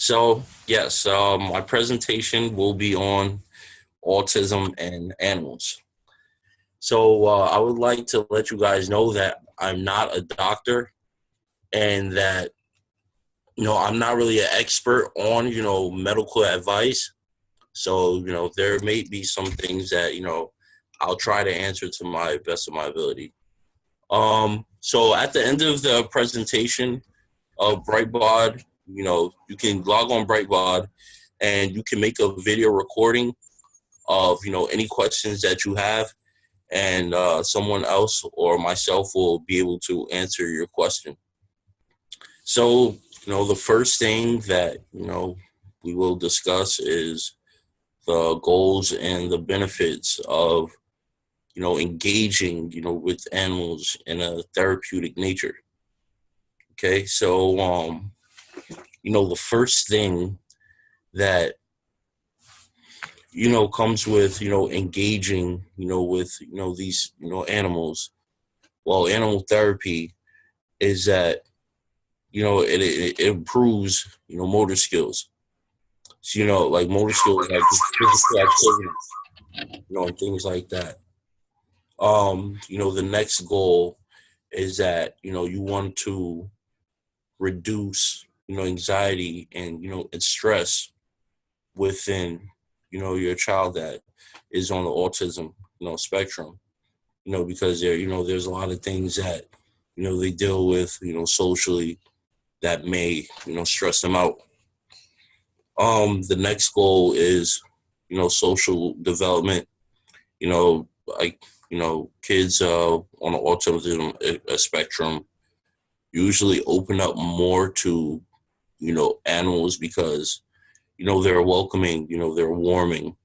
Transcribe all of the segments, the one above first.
So, yes, my presentation will be on autism and animals. So, I would like to let you guys know that I'm not a doctor and that, I'm not really an expert on, medical advice. So, there may be some things that, I'll try to answer to my best of my ability. So at the end of the presentation of Brightbod, you can log on Brightbod and you can make a video recording of, any questions that you have, and someone else or myself will be able to answer your question. So, the first thing that, we will discuss is the goals and the benefits of, engaging, with animals in a therapeutic nature. Okay, so, the first thing that comes with engaging with these animals, well, animal therapy, is that it improves motor skills. So, like motor skills, like physical activity, and things like that. The next goal is that you want to reduce anxiety and and stress within your child that is on the autism spectrum, because there's a lot of things that they deal with socially that may stress them out. The next goal is social development, like kids on the autism spectrum usually open up more to animals because they're welcoming, they're warming,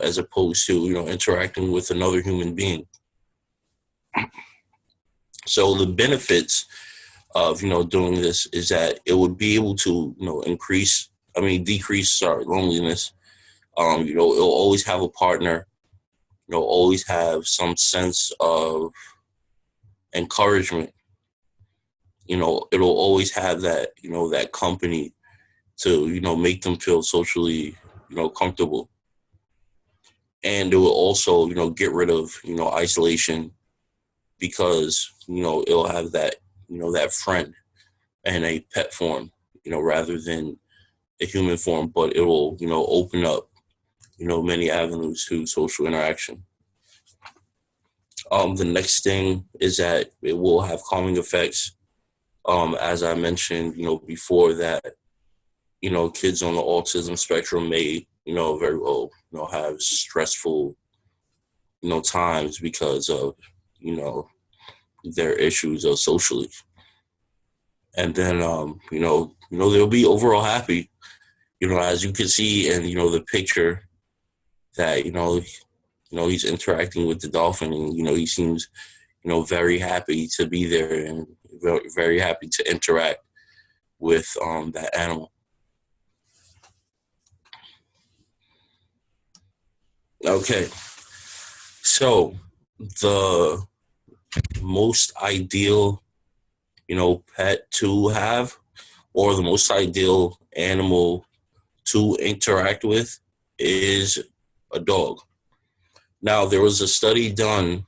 as opposed to interacting with another human being. So the benefits of doing this is that it would be able to decrease loneliness. It'll always have a partner. Always have some sense of encouragement. It'll always have that that company to make them feel socially comfortable. And it will also get rid of isolation, because it'll have that that friend and a pet form, rather than a human form, but it will open up many avenues to social interaction. The next thing is that it will have calming effects. As I mentioned before, that kids on the autism spectrum may very well have stressful times because of their issues socially. And then they'll be overall happy, as you can see in the picture, that he's interacting with the dolphin, and he seems very happy to be there and very, very happy to interact with that animal. Okay, so the most ideal pet to have, or the most ideal animal to interact with, is a dog. Now, there was a study done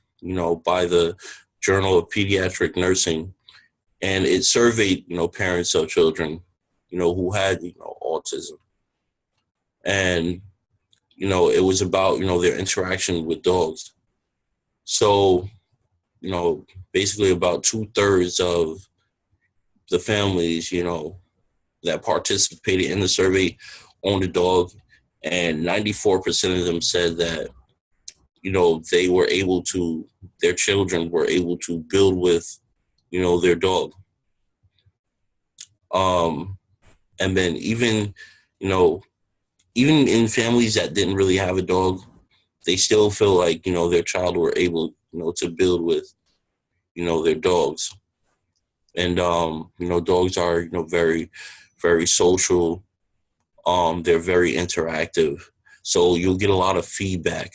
by the Journal of Pediatric Nursing, and it surveyed parents of children who had autism, and it was about their interaction with dogs. So basically about 2/3 of the families that participated in the survey owned a dog, and 94% of them said that their children were able to build with their dog. And then even in families that didn't really have a dog, they still feel like their child were able to build with their dogs. And dogs are very, very social. They're very interactive, so you'll get a lot of feedback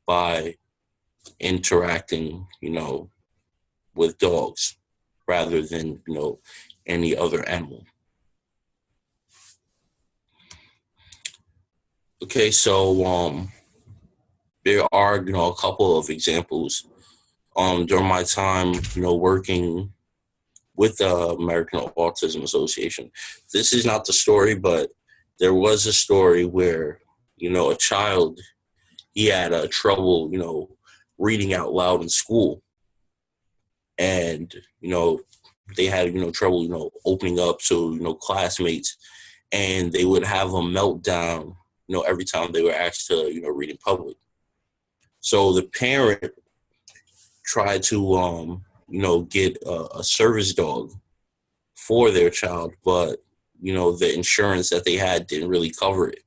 by interacting with dogs rather than any other animal. Okay, so there are a couple of examples during my time working with the American Autism Association. This is not the story, but there was a story where a child, he had trouble reading out loud in school, and they had trouble opening up to classmates, and they would have a meltdown every time they were asked to read in public. So the parent tried to get a service dog for their child, but the insurance that they had didn't really cover it.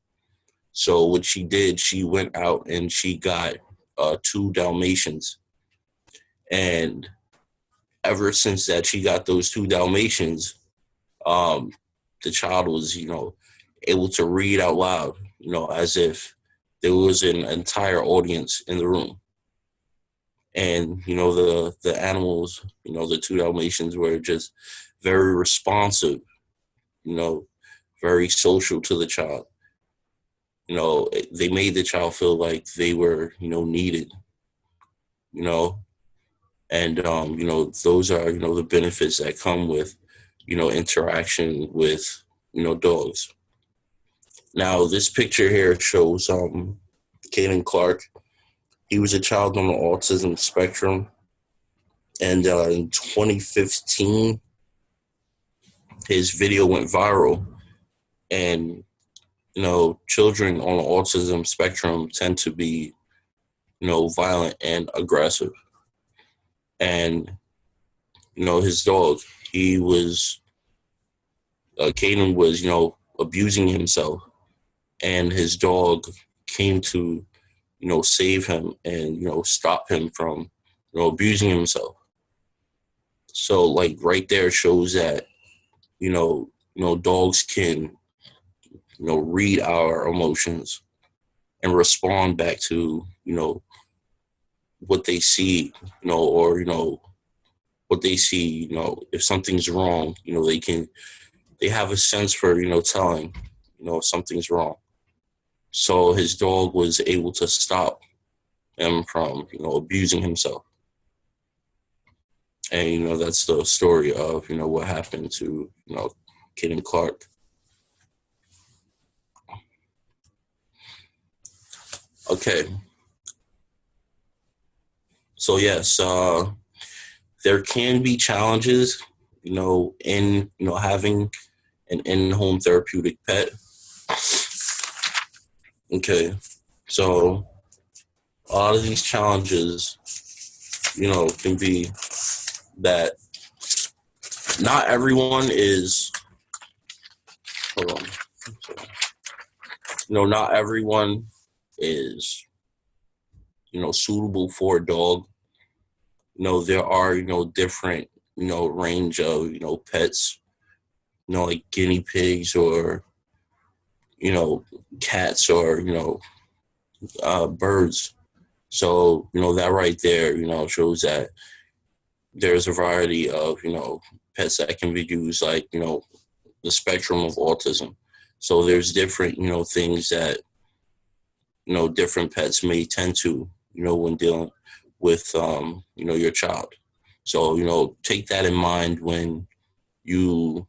So what she did, she went out and she got two Dalmatians, and ever since that she got those two Dalmatians, um, the child was able to read out loud, as if there was an entire audience in the room. And the animals, the two Dalmatians were just very responsive, you know, very social to the child. They made the child feel like they were needed, you know, and those are the benefits that come with interaction with dogs. Now this picture here shows Caden Clark. He was a child on the autism spectrum, and in 2015 his video went viral. And children on the autism spectrum tend to be violent and aggressive. And his dog, he was Caden was abusing himself, and his dog came to save him and stop him from abusing himself. So like right there shows that dogs can read our emotions and respond back to what they see, or what they see, if something's wrong, they have a sense for telling if something's wrong. So his dog was able to stop him from abusing himself. And that's the story of what happened to Caden Clark. Okay, so yes, there can be challenges in having an in-home therapeutic pet. Okay, so a lot of these challenges can be that not everyone is, hold on, not everyone is suitable for a dog. There are different range of pets, like guinea pigs, or cats, or birds. So that right there shows that there's a variety of pets that can be used, like the spectrum of autism. So there's different things that different pets may tend to when dealing with your child. So take that in mind when you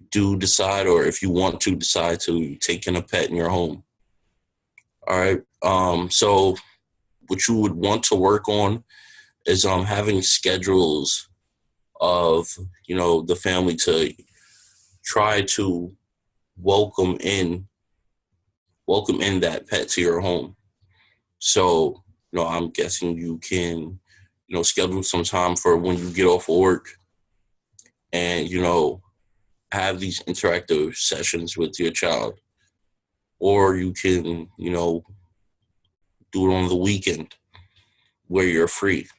do decide, or if you want to decide to take in a pet in your home. All right. So what you would want to work on is having schedules of the family to try to welcome in that pet to your home. So I'm guessing you can schedule some time for when you get off work, and have these interactive sessions with your child, or you can do it on the weekend where you're free.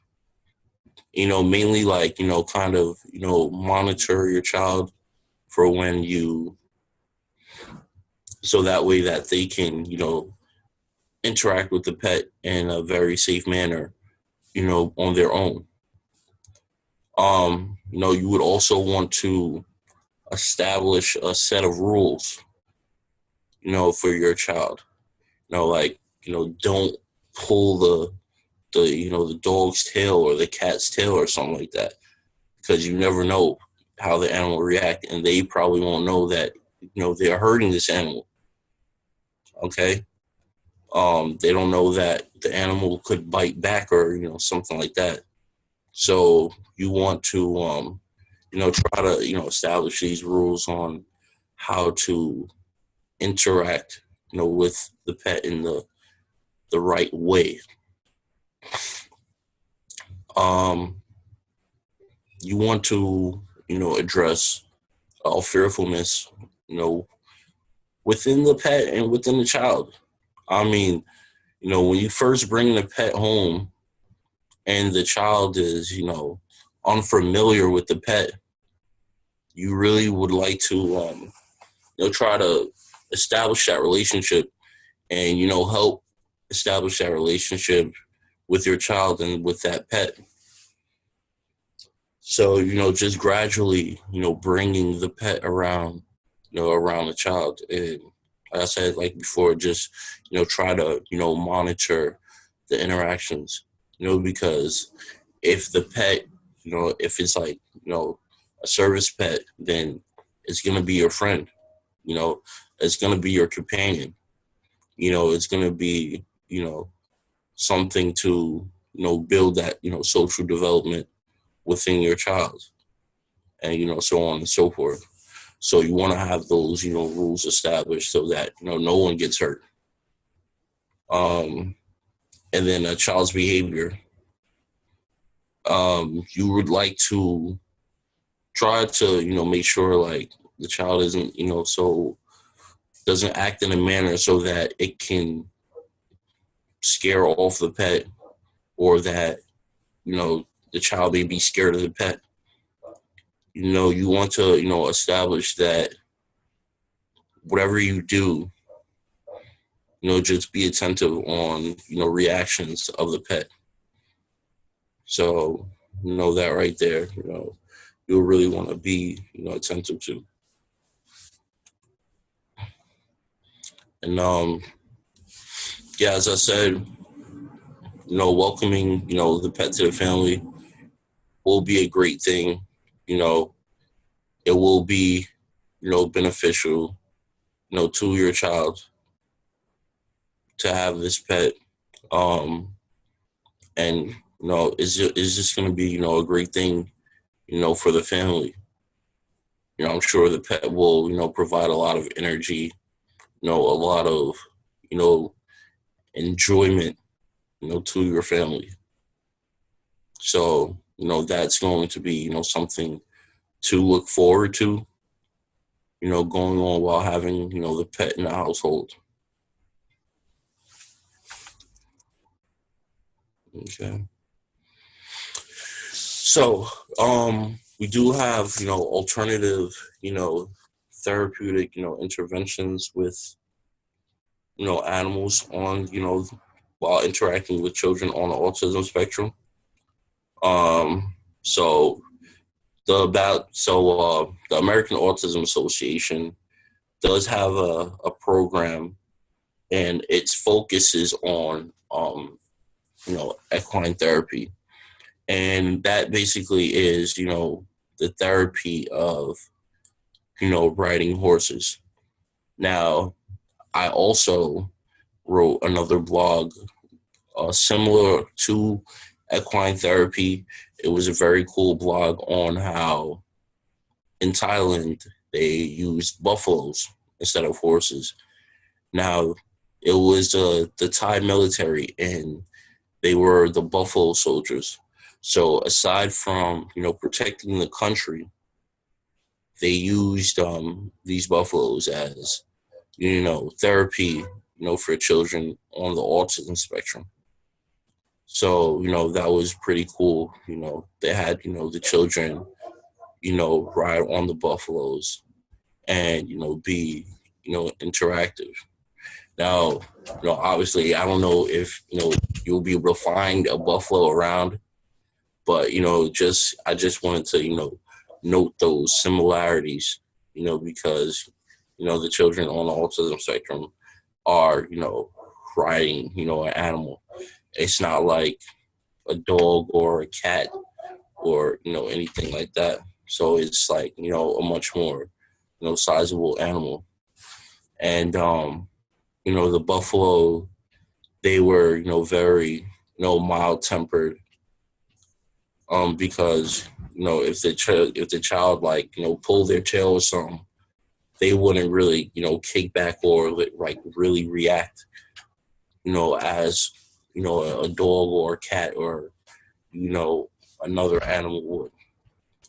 Mainly like kind of monitor your child for when so that way that they can interact with the pet in a very safe manner on their own. You would also want to establish a set of rules for your child. Like, don't pull the dog's tail or the cat's tail or something like that, because you never know how the animal will react, and they probably won't know that, they're hurting this animal. Okay. They don't know that the animal could bite back or, something like that. So you want to, try to, establish these rules on how to interact, with the pet in the right way. Um, you want to, address all fearfulness, you know, within the pet and within the child. I mean, when you first bring the pet home and the child is, unfamiliar with the pet, you really would like to, try to establish that relationship and, help establish that relationship with your child and with that pet. So, just gradually, bringing the pet around, around the child. And like I said, like before, just, try to, monitor the interactions, because if the pet, if it's like, a service pet, then it's going to be your friend, you know, it's going to be your companion, it's going to be, something to, build that, social development within your child, and, so on and so forth. So you want to have those, rules established so that, no one gets hurt. Um, and then a child's behavior. You would like to try to, make sure like the child isn't, so doesn't act in a manner so that it can scare off the pet, or that, the child may be scared of the pet. You want to, establish that whatever you do, just be attentive on, reactions of the pet. So, that right there, you'll really want to be, attentive to. And yeah, as I said, welcoming, the pet to the family will be a great thing. You know, it will be, beneficial, to your child to have this pet. Um, and, it's just going to be, a great thing, for the family. I'm sure the pet will, provide a lot of energy, a lot of, you know, enjoyment, to your family. So, that's going to be, something to look forward to, going on while having, the pet in the household. Okay. So, we do have, alternative, therapeutic, interventions with, animals on, while interacting with children on the autism spectrum. So the American Autism Association does have a program, and its focus is on, equine therapy. And that basically is, the therapy of, riding horses. Now, I also wrote another blog similar to equine therapy. It was a very cool blog on how in Thailand they used buffaloes instead of horses. Now, it was the Thai military, and they were the buffalo soldiers. So aside from, protecting the country, they used these buffaloes as, therapy, for children on the autism spectrum. So, that was pretty cool. They had, the children, ride on the buffaloes and, be, interactive. Now, obviously, I don't know if, you'll be able to find a buffalo around, but, I just wanted to, note those similarities, because, the children on the autism spectrum are, riding, an animal. It's not like a dog or a cat or, anything like that. So it's like, a much more, sizable animal. And, the buffalo, they were, very, mild tempered, because, if the child like, pull their tail or something, they wouldn't really, kick back or like really react, as, a dog or a cat or, another animal would.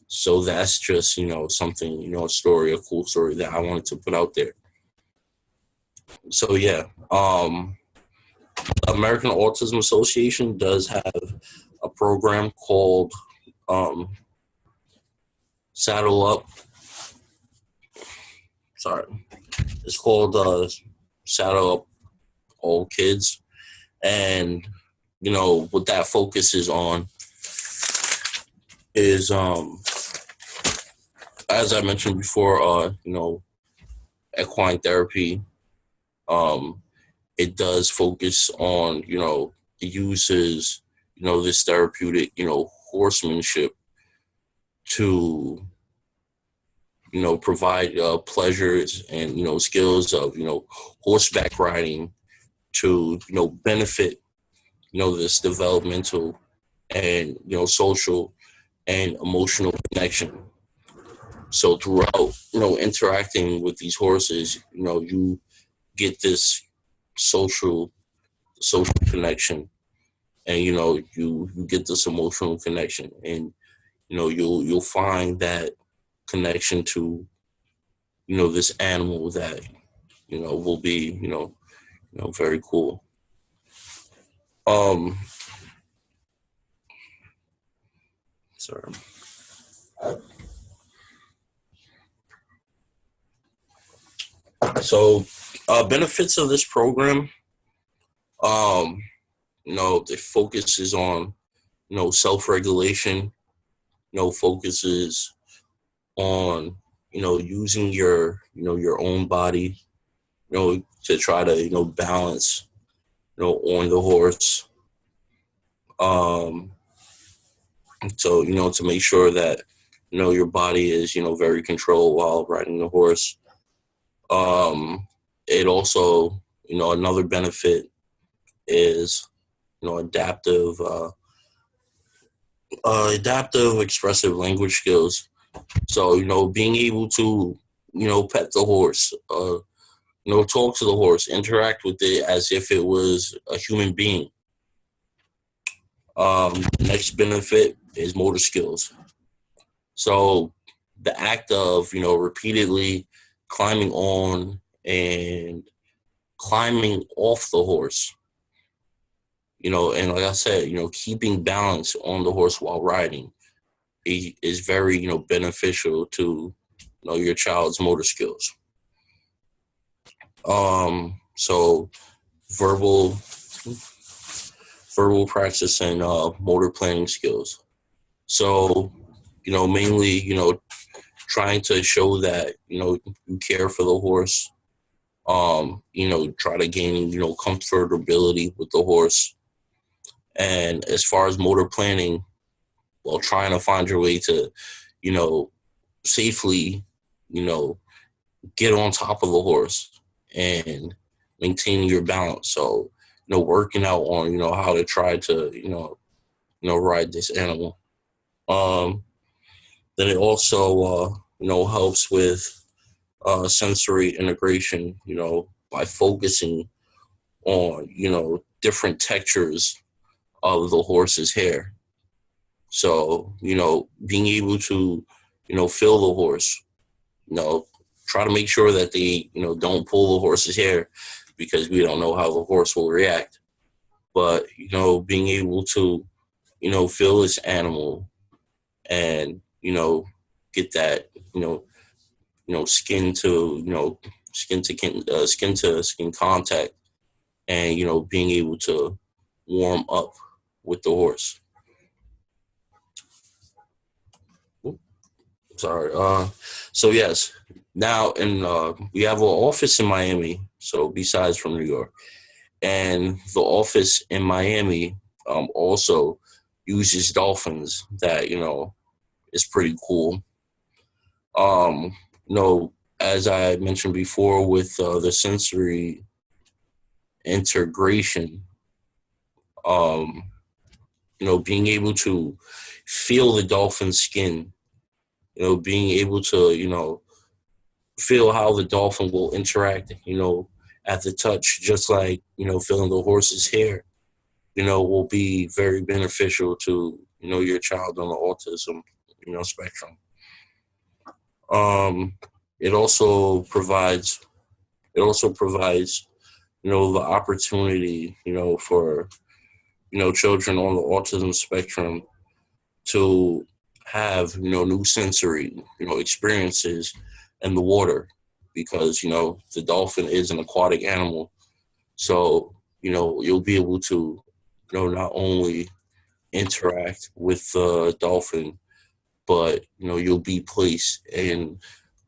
So that's just, something, a story, a cool story that I wanted to put out there. So yeah, American Autism Association does have a program called Saddle Up. Sorry, it's called Saddle Up All Kids, and what that focuses on is as I mentioned before, equine therapy. It does focus on, it uses, this therapeutic, horsemanship to, provide pleasures and, skills of, horseback riding to, benefit, this developmental and, social and emotional connection. So throughout, interacting with these horses, you get this social connection, and you get this emotional connection, and you'll find that connection to this animal that will be very cool. Sorry. So benefits of this program, it focuses on self-regulation, focuses on using your your own body, to try to balance on the horse, so to make sure that your body is very controlled while riding the horse. It also, another benefit is adaptive adaptive expressive language skills. So being able to pet the horse, talk to the horse, interact with it as if it was a human being. Next benefit is motor skills. So the act of repeatedly climbing on and climbing off the horse, and like I said, keeping balance on the horse while riding is very beneficial to your child's motor skills. So verbal practice and motor planning skills. So mainly trying to show that you care for the horse. Try to gain comfortability with the horse. And as far as motor planning, well, trying to find your way to safely get on top of the horse and maintaining your balance. So working out on how to try to ride this animal. Then it also helps with sensory integration, by focusing on different textures of the horse's hair. So being able to feel the horse, try to make sure that they don't pull the horse's hair, because we don't know how the horse will react. But being able to feel this animal and get that skin to skin contact, and being able to warm up with the horse. Sorry. So yes, Now, and we have an office in Miami. So besides from New York, and the office in Miami also uses dolphins. That is pretty cool. Um, you know, as I mentioned before, with the sensory integration, um, being able to feel the dolphin skin, being able to, feel how the dolphin will interact, at the touch, just like, feeling the horse's hair, will be very beneficial to, your child on the autism, spectrum. Um, it also provides, the opportunity, for, children on the autism spectrum to have, new sensory, experiences in the water, because, the dolphin is an aquatic animal. So, you'll be able to, not only interact with the dolphin, but, you'll be placed in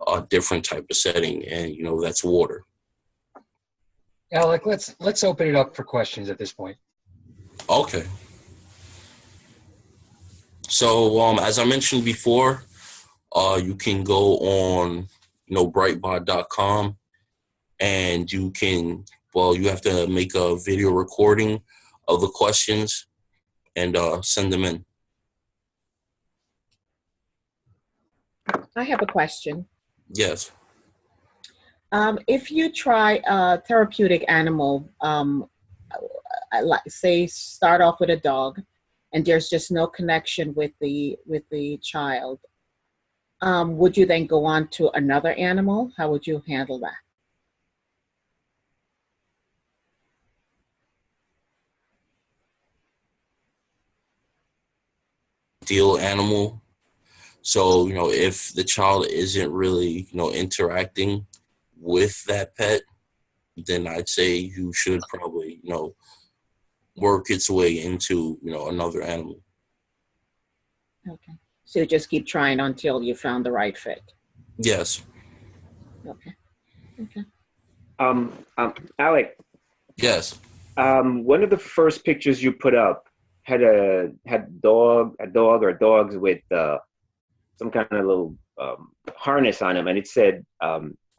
a different type of setting, and, that's water. Alec, let's open it up for questions at this point. Okay. So, as I mentioned before, you can go on, brightbot.com, and you can, you have to make a video recording of the questions and send them in. I have a question. Yes. If you try a therapeutic animal, like say start off with a dog, and there's just no connection with the child, would you then go on to another animal? How would you handle that? Deal animal. So, if the child isn't really, interacting with that pet, then I'd say you should probably, work its way into, another animal. Okay. So you just keep trying until you found the right fit. Yes. Okay. Okay. Alec. Yes. One of the first pictures you put up had a dog or dogs with some kind of little harness on them, and it said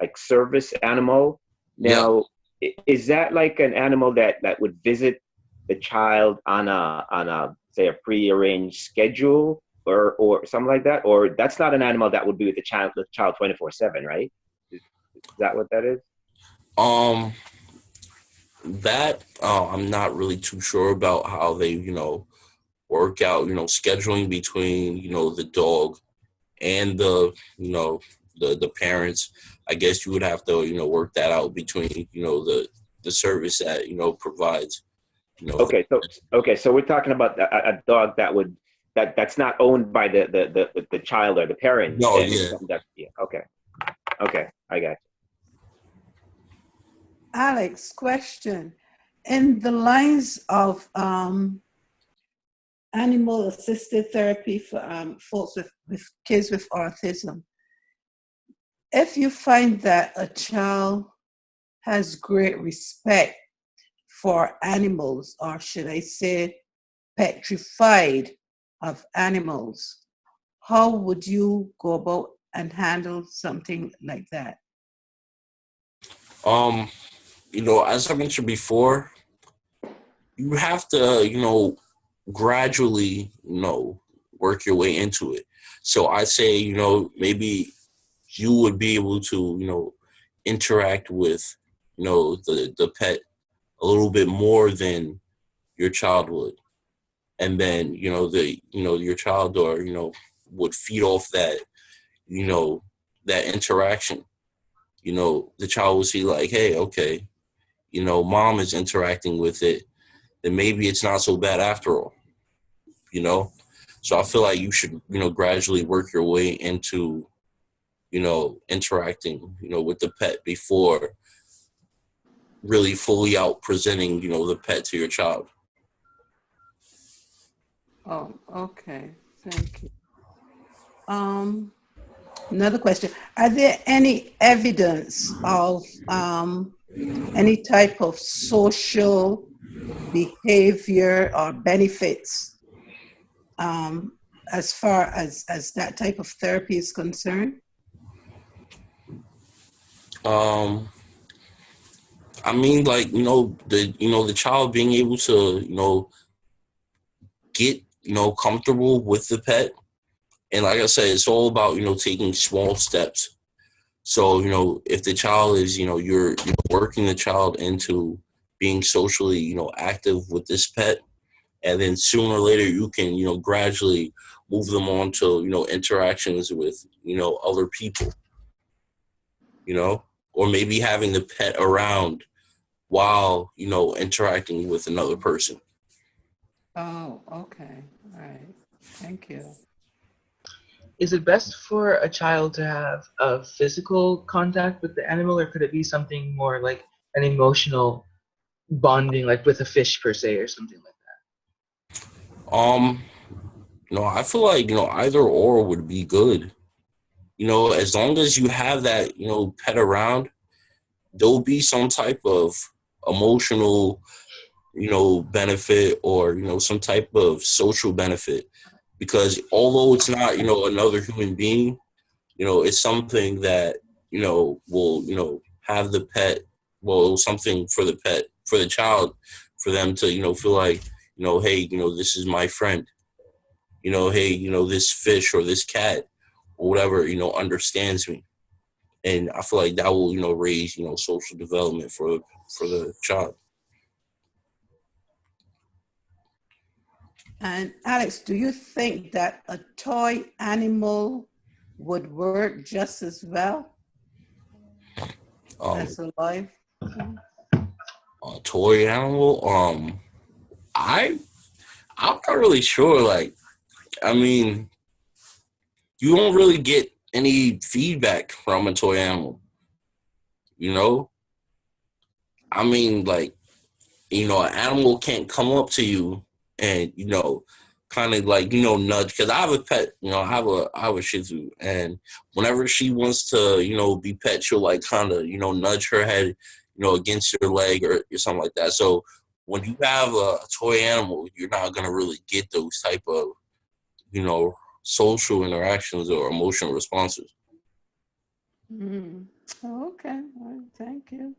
like service animal. Now, is that like an animal that would visit the child on a say a prearranged schedule or something like that, or that's not an animal that would be with the child 24/7, right? Is that what that is? That I'm not really too sure about how they, work out, scheduling between, the dog and the parents. I guess you would have to, work that out between, the service that, provides. Okay, so we're talking about a dog that's not owned by the child or the parent. No, yeah. Okay, I got you. Alex, question. In the lines of animal-assisted therapy for folks with kids with autism, if you find that a child has great respect for animals, or should I say petrified of animals, how would you go about and handle something like that? As I mentioned before, you have to, gradually, work your way into it. So I say, maybe you would be able to, interact with, the pet a little bit more than your child would. And then, your child or, would feed off that, that interaction. The child will see like, hey, okay, mom is interacting with it, then maybe it's not so bad after all, So I feel like you should, gradually work your way into, interacting, with the pet before really fully out presenting, the pet to your child. Oh, okay. Thank you. Another question. Are there any evidence of any type of social behavior or benefits as far as that type of therapy is concerned? I mean, like, the child being able to, get, comfortable with the pet. And like I said, it's all about, taking small steps. So, if the child is, you're working the child into being socially, active with this pet, and then sooner or later you can, gradually move them on to, interactions with, other people, or maybe having the pet around while, interacting with another person. Oh, okay. All right. Thank you. Is it best for a child to have a physical contact with the animal, or could it be something more like an emotional bonding, like with a fish per se, or something like I feel like, either or would be good. As long as you have that, pet around, there'll be some type of emotional, benefit, or, some type of social benefit. Because although it's not, another human being, it's something that, will, have the pet, well, something for the pet, for the child, for them to, feel like, hey, this is my friend. Hey, this fish or this cat or whatever, understands me. And I feel like that will, raise, social development for the child. And Alex, do you think that a toy animal would work just as well as a live? A toy animal, I'm not really sure. Like, I mean, you don't really get any feedback from a toy animal, I mean, like, an animal can't come up to you and, kind of like, nudge. Because I have a pet, I have a Shih Tzu, and whenever she wants to, be pet, she'll like kind of, nudge her head, against your leg or something like that. So when you have a toy animal, you're not gonna really get those type of, social interactions or emotional responses. Mm. Okay. All right. Thank you.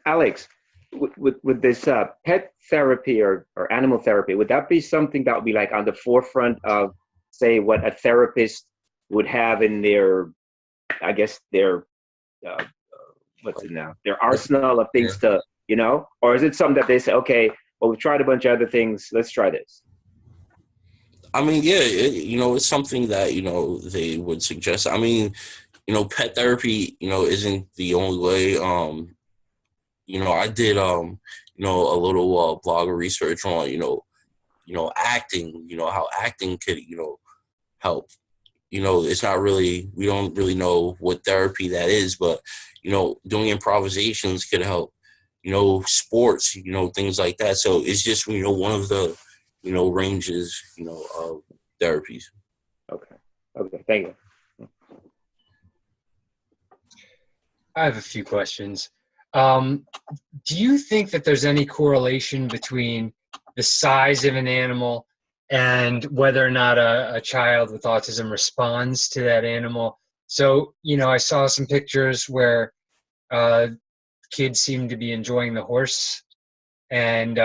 Alex, with this pet therapy or animal therapy, would that be something that would be like on the forefront of, say, what a therapist would have in their, I guess, their, what's it now, their arsenal of things to, or is it something that they say, okay, well, we've tried a bunch of other things, let's try this? I mean, yeah, it's something that, they would suggest. I mean, pet therapy, isn't the only way. I did, a little blog of research on, acting, how acting could, help. It's not really, we don't really know what therapy that is, but, doing improvisations could help, sports, things like that. So it's just, one of the, ranges, of therapies. Okay. Thank you. I have a few questions. Do you think that there's any correlation between the size of an animal and whether or not a child with autism responds to that animal? So, I saw some pictures where kids seem to be enjoying the horse, and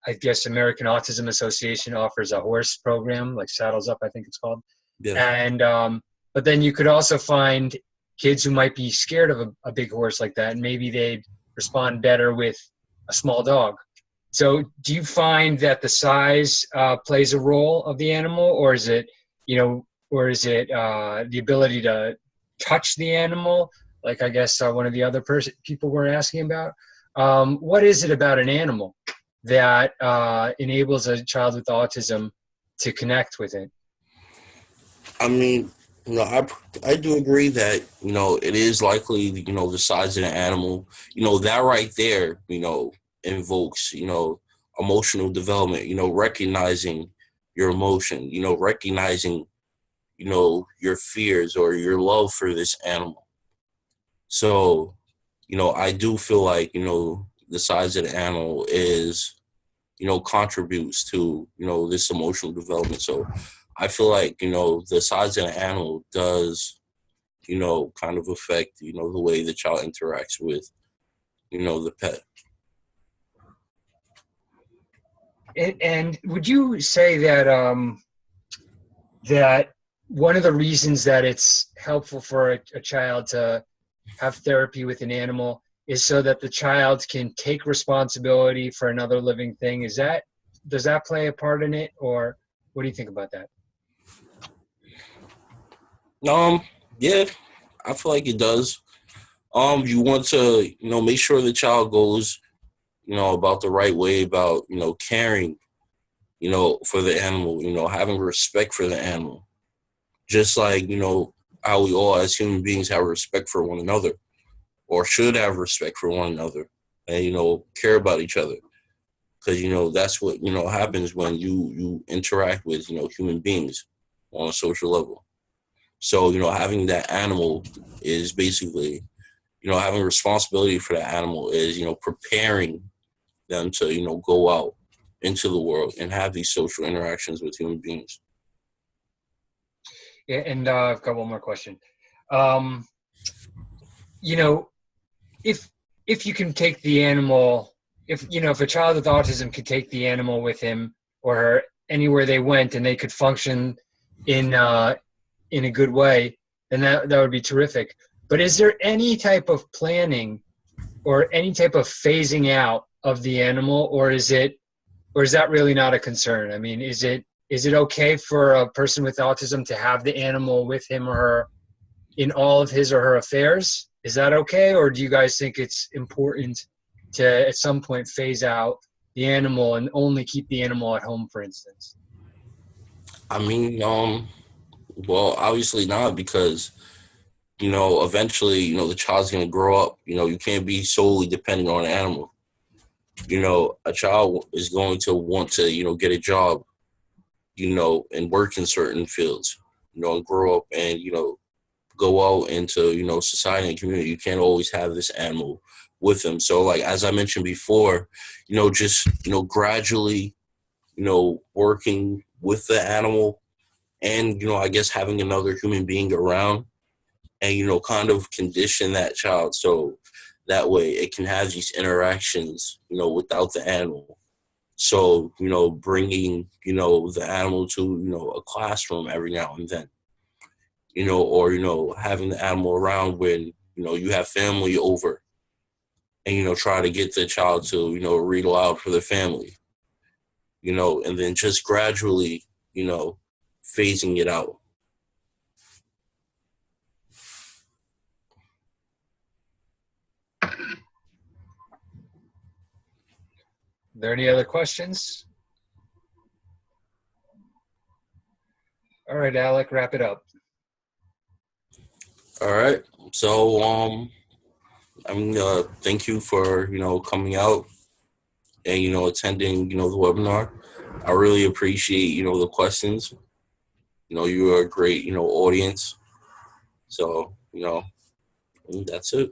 I guess American Autism Association offers a horse program, like Saddles Up, I think it's called. Yeah. And but then you could also find kids who might be scared of a big horse like that, and maybe they'd respond better with a small dog. So do you find that the size plays a role of the animal, or is it, the ability to touch the animal? Like, I guess one of the other people were asking about. What is it about an animal that enables a child with autism to connect with it? I mean, I do agree that, it is likely, the size of the animal, that right there, invokes, emotional development, recognizing your emotion, recognizing, your fears or your love for this animal. So, I do feel like, the size of the animal is, contributes to, this emotional development. So I feel like, the size of the animal does, kind of affect, the way the child interacts with, the pet. And would you say that that one of the reasons that it's helpful for a child to have therapy with an animal is so that the child can take responsibility for another living thing? Does that play a part in it, or what do you think about that? Yeah, I feel like it does. You want to, make sure the child goes, about the right way about, caring, for the animal, having respect for the animal. Just like, how we all as human beings have respect for one another or should have respect for one another and, care about each other. Because, that's what, happens when you interact with, human beings on a social level. So, having that animal is basically, having responsibility for that animal is, preparing them to, go out into the world and have these social interactions with human beings. Yeah, and I've got one more question. If you can take the animal, if a child with autism could take the animal with him or her anywhere they went and they could function in a good way, then that would be terrific. But is there any type of planning or any type of phasing out of the animal, or is that really not a concern? I mean, is it okay for a person with autism to have the animal with him or her in all of his or her affairs? Is that okay, or do you guys think it's important to at some point phase out the animal and only keep the animal at home, for instance? I mean, well, obviously not, because eventually, the child's going to grow up. You can't be solely dependent on an animal. A child is going to want to, get a job, and work in certain fields, and grow up and, go out into, society and community. You can't always have this animal with them. So, like, as I mentioned before, just, gradually, working with the animal and, I guess having another human being around and, kind of condition that child so that way it can have these interactions, without the animal. So, bringing, the animal to, a classroom every now and then, or, having the animal around when, you have family over and, try to get the child to, read aloud for the family, and then just gradually, phasing it out. Are there any other questions? All right, Alec, wrap it up. All right. So, thank you for, coming out and, attending, the webinar. I really appreciate, the questions. You are a great, audience. So, that's it.